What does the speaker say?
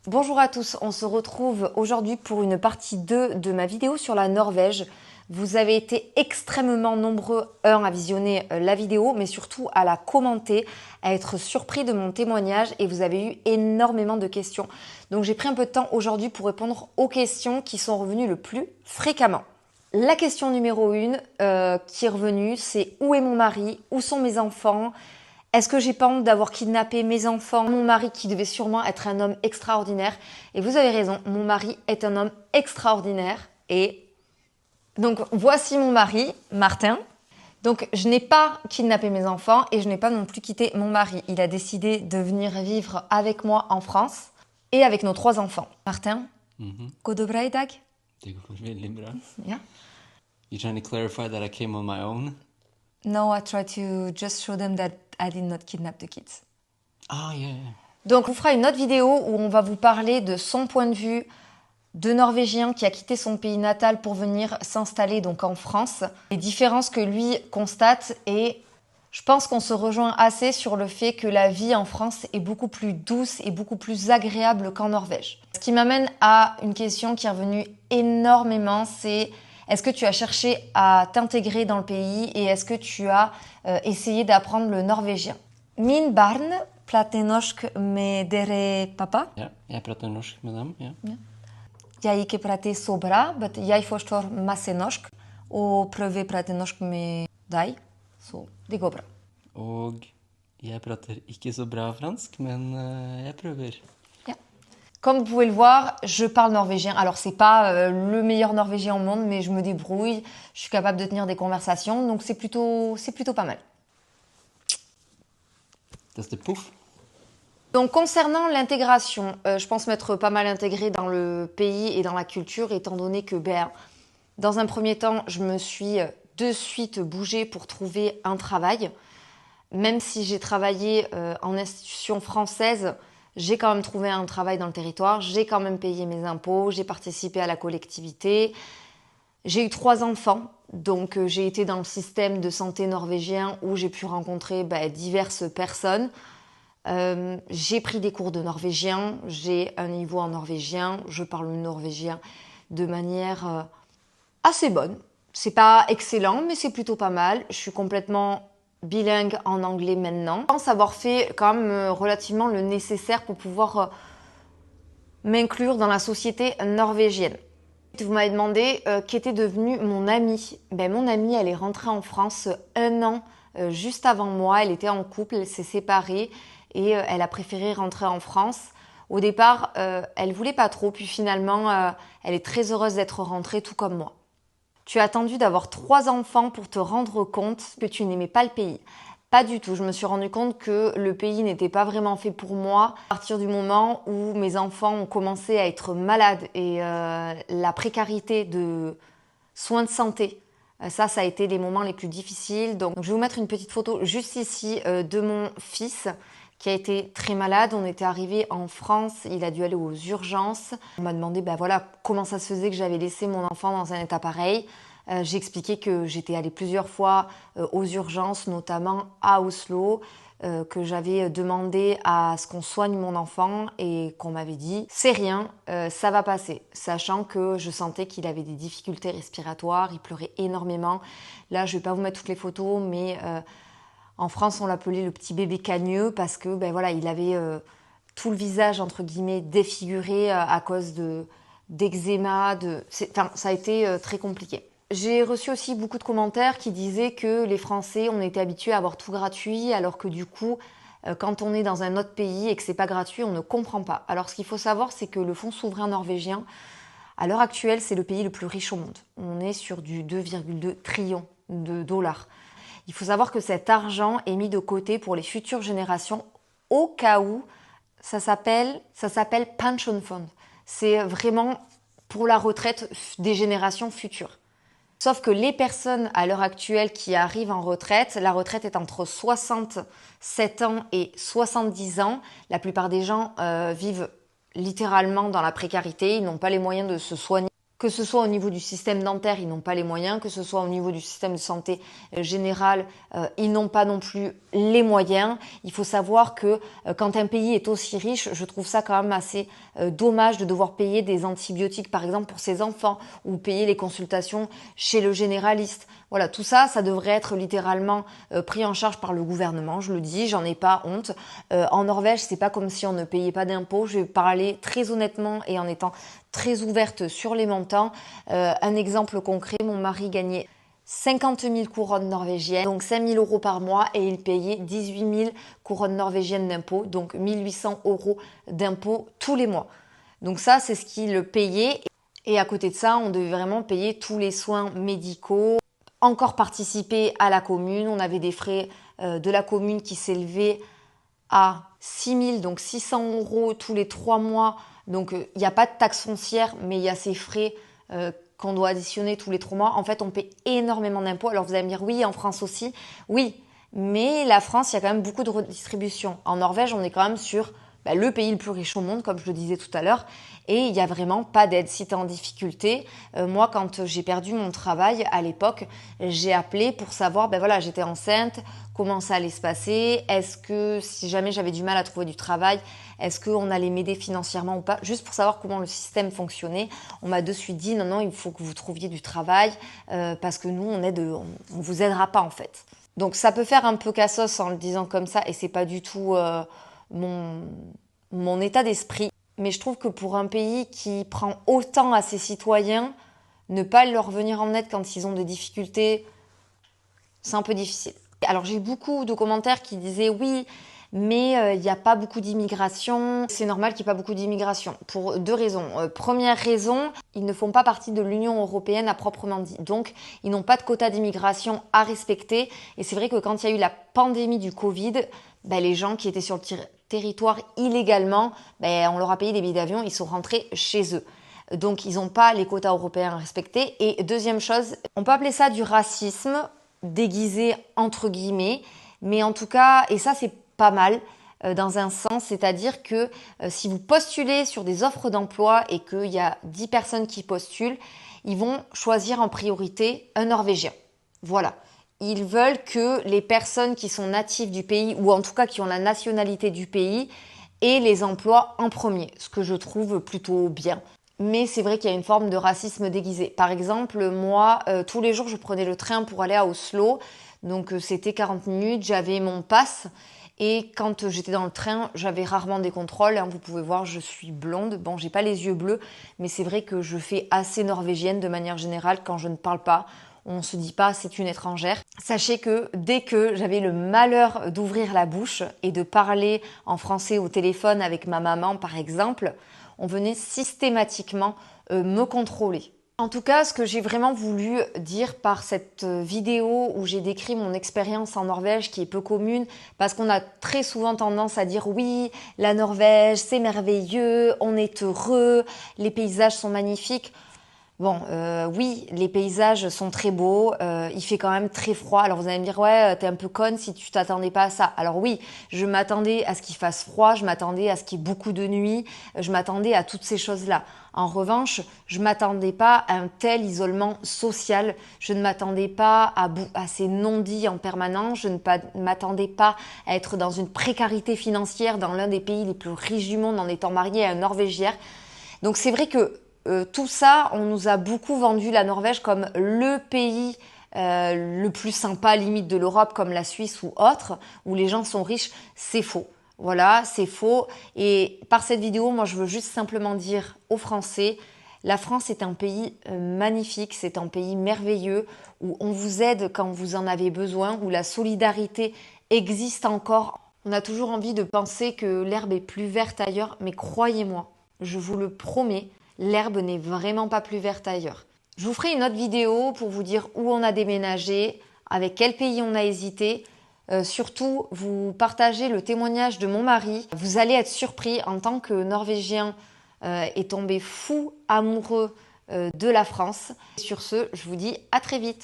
Bonjour à tous, on se retrouve aujourd'hui pour une partie 2 de ma vidéo sur la Norvège. Vous avez été extrêmement nombreux, à visionner la vidéo, mais surtout à la commenter, à être surpris de mon témoignage et vous avez eu énormément de questions. Donc j'ai pris un peu de temps aujourd'hui pour répondre aux questions qui sont revenues le plus fréquemment. La question numéro 1 qui est revenue, c'est où est mon mari? Où sont mes enfants? Est-ce que j'ai pas honte d'avoir kidnappé mes enfants, mon mari qui devait sûrement être un homme extraordinaire? Et vous avez raison, mon mari est un homme extraordinaire. Et donc voici mon mari, Martin. Donc je n'ai pas kidnappé mes enfants et je n'ai pas non plus quitté mon mari. Il a décidé de venir vivre avec moi en France et avec nos 3 enfants. Martin, går det bra i dag? Det går väldigt bra. Yeah. You're trying to clarify that I came on my own? No, I try to just show them that I did not kidnap the kids. Ah, yeah. Donc, on fera une autre vidéo où on va vous parler de son point de vue de Norvégien qui a quitté son pays natal pour venir s'installer donc en France. Les différences que lui constate et je pense qu'on se rejoint assez sur le fait que la vie en France est beaucoup plus douce et beaucoup plus agréable qu'en Norvège. Ce qui m'amène à une question qui est revenue énormément, c'est est-ce que tu as cherché à t'intégrer dans le pays et est-ce que tu as essayé d'apprendre le norvégien? Min barn prater norsk med dere pappa. Ja, jeg prater norsk med dem, ja. Jeg ikke prater så bra, men jeg forstår masse norsk og prøver prate norsk med deg, så det går bra. Og jeg prater ikke så bra fransk, men jeg prøver. Comme vous pouvez le voir, je parle norvégien. Alors, c'est pas le meilleur norvégien au monde, mais je me débrouille. Je suis capable de tenir des conversations, donc c'est plutôt pas mal. Das ist der Puff. Donc, concernant l'intégration, je pense m'être pas mal intégrée dans le pays et dans la culture, étant donné que, dans un premier temps, je me suis de suite bougée pour trouver un travail. Même si j'ai travaillé en institution française, j'ai quand même trouvé un travail dans le territoire, j'ai quand même payé mes impôts, j'ai participé à la collectivité. J'ai eu 3 enfants, donc j'ai été dans le système de santé norvégien où j'ai pu rencontrer diverses personnes. J'ai pris des cours de norvégien, j'ai un niveau en norvégien, je parle le norvégien de manière assez bonne. C'est pas excellent, mais c'est plutôt pas mal. Je suis complètement bilingue en anglais maintenant. Je pense avoir fait quand même relativement le nécessaire pour pouvoir m'inclure dans la société norvégienne. Vous m'avez demandé qu'était devenu mon amie. Mon amie, elle est rentrée en France 1 an juste avant moi. Elle était en couple, elle s'est séparée et elle a préféré rentrer en France. Au départ, elle voulait pas trop, puis finalement, elle est très heureuse d'être rentrée, tout comme moi. Tu as attendu d'avoir 3 enfants pour te rendre compte que tu n'aimais pas le pays. Pas du tout. Je me suis rendu compte que le pays n'était pas vraiment fait pour moi à partir du moment où mes enfants ont commencé à être malades et la précarité de soins de santé. Ça a été les moments les plus difficiles. Donc, je vais vous mettre une petite photo juste ici de mon fils qui a été très malade. On était arrivé en France, il a dû aller aux urgences. On m'a demandé comment ça se faisait que j'avais laissé mon enfant dans un état pareil. J'ai expliqué que j'étais allée plusieurs fois aux urgences, notamment à Oslo, que j'avais demandé à ce qu'on soigne mon enfant et qu'on m'avait dit « c'est rien, ça va passer », sachant que je sentais qu'il avait des difficultés respiratoires, il pleurait énormément. Là, je ne vais pas vous mettre toutes les photos, mais en France, on l'appelait le petit bébé cagneux parce que il avait tout le visage entre guillemets défiguré à cause d'eczéma. Ça a été très compliqué. J'ai reçu aussi beaucoup de commentaires qui disaient que les Français, on était habitués à avoir tout gratuit, alors que du coup, quand on est dans un autre pays et que c'est pas gratuit, on ne comprend pas. Alors ce qu'il faut savoir, c'est que le fonds souverain norvégien, à l'heure actuelle, c'est le pays le plus riche au monde. On est sur du 2,2 trillions de dollars. Il faut savoir que cet argent est mis de côté pour les futures générations au cas où. Ça s'appelle Pension Fund. C'est vraiment pour la retraite des générations futures. Sauf que les personnes à l'heure actuelle qui arrivent en retraite, la retraite est entre 67 ans et 70 ans. La plupart des gens vivent littéralement dans la précarité, ils n'ont pas les moyens de se soigner. Que ce soit au niveau du système dentaire, ils n'ont pas les moyens. Que ce soit au niveau du système de santé général, ils n'ont pas non plus les moyens. Il faut savoir que quand un pays est aussi riche, je trouve ça quand même assez dommage de devoir payer des antibiotiques, par exemple, pour ses enfants, ou payer les consultations chez le généraliste. Voilà, tout ça, ça devrait être littéralement pris en charge par le gouvernement. Je le dis, j'en ai pas honte. En Norvège, c'est pas comme si on ne payait pas d'impôts. Je vais parler très honnêtement et en étant très ouverte sur les montants. Un exemple concret, mon mari gagnait 50 000 couronnes norvégiennes, donc 5 000 euros par mois, et il payait 18 000 couronnes norvégiennes d'impôts, donc 1 800 euros d'impôts tous les mois. Donc ça, c'est ce qu'il payait. Et à côté de ça, on devait vraiment payer tous les soins médicaux, encore participer à la commune. On avait des frais de la commune qui s'élevaient à 6 000, donc 600 euros tous les 3 mois. Donc, il n'y a pas de taxe foncière, mais il y a ces frais qu'on doit additionner tous les 3 mois. En fait, on paie énormément d'impôts. Alors, vous allez me dire, oui, en France aussi. Oui, mais la France, il y a quand même beaucoup de redistribution. En Norvège, on est quand même sur le pays le plus riche au monde, comme je le disais tout à l'heure. Et il n'y a vraiment pas d'aide. Si tu es en difficulté, moi, quand j'ai perdu mon travail à l'époque, j'ai appelé pour savoir, voilà, j'étais enceinte, comment ça allait se passer, est-ce que si jamais j'avais du mal à trouver du travail, est-ce qu'on allait m'aider financièrement ou pas, juste pour savoir comment le système fonctionnait. On m'a de suite dit, non, il faut que vous trouviez du travail parce que nous, on vous aidera pas en fait. Donc ça peut faire un peu cassos en le disant comme ça et c'est pas du tout mon état d'esprit. Mais je trouve que pour un pays qui prend autant à ses citoyens, ne pas leur venir en aide quand ils ont des difficultés, c'est un peu difficile. Alors j'ai eu beaucoup de commentaires qui disaient oui, mais il n'y a pas beaucoup d'immigration. C'est normal qu'il n'y ait pas beaucoup d'immigration pour 2 raisons. Première raison, ils ne font pas partie de l'Union européenne à proprement dit. Donc, ils n'ont pas de quota d'immigration à respecter. Et c'est vrai que quand il y a eu la pandémie du Covid, les gens qui étaient sur le territoire illégalement, on leur a payé des billets d'avion, ils sont rentrés chez eux. Donc, ils n'ont pas les quotas européens à respecter. Et deuxième chose, on peut appeler ça du racisme déguisé entre guillemets. Mais en tout cas, et ça c'est pas mal dans un sens, c'est-à-dire que si vous postulez sur des offres d'emploi et qu'il y a 10 personnes qui postulent, ils vont choisir en priorité un Norvégien. Voilà. Ils veulent que les personnes qui sont natives du pays, ou en tout cas qui ont la nationalité du pays, aient les emplois en premier, ce que je trouve plutôt bien. Mais c'est vrai qu'il y a une forme de racisme déguisé. Par exemple, moi, tous les jours, je prenais le train pour aller à Oslo. Donc, c'était 40 minutes, j'avais mon pass. Et quand j'étais dans le train, j'avais rarement des contrôles. Vous pouvez voir, je suis blonde. Bon, j'ai pas les yeux bleus, mais c'est vrai que je fais assez norvégienne de manière générale quand je ne parle pas. On se dit pas c'est une étrangère. Sachez que dès que j'avais le malheur d'ouvrir la bouche et de parler en français au téléphone avec ma maman par exemple, on venait systématiquement me contrôler. En tout cas, ce que j'ai vraiment voulu dire par cette vidéo où j'ai décrit mon expérience en Norvège qui est peu commune, parce qu'on a très souvent tendance à dire oui, la Norvège, c'est merveilleux, on est heureux, les paysages sont magnifiques. Bon, oui, les paysages sont très beaux, il fait quand même très froid. Alors vous allez me dire, ouais, t'es un peu conne si tu t'attendais pas à ça. Alors oui, je m'attendais à ce qu'il fasse froid, je m'attendais à ce qu'il y ait beaucoup de nuit, je m'attendais à toutes ces choses-là. En revanche, je m'attendais pas à un tel isolement social, je ne m'attendais pas à ces non-dits en permanence, je ne m'attendais pas à être dans une précarité financière dans l'un des pays les plus riches du monde en étant mariée à un Norvégien. Donc c'est vrai que tout ça, on nous a beaucoup vendu la Norvège comme le pays le plus sympa, limite de l'Europe, comme la Suisse ou autre, où les gens sont riches. C'est faux. Voilà, c'est faux. Et par cette vidéo, moi, je veux juste simplement dire aux Français, la France est un pays magnifique, c'est un pays merveilleux, où on vous aide quand vous en avez besoin, où la solidarité existe encore. On a toujours envie de penser que l'herbe est plus verte ailleurs, mais croyez-moi, je vous le promets, l'herbe n'est vraiment pas plus verte ailleurs. Je vous ferai une autre vidéo pour vous dire où on a déménagé, avec quel pays on a hésité. Surtout, vous partagez le témoignage de mon mari. Vous allez être surpris, en tant que Norvégien, est tombé fou amoureux de la France. Sur ce, je vous dis à très vite.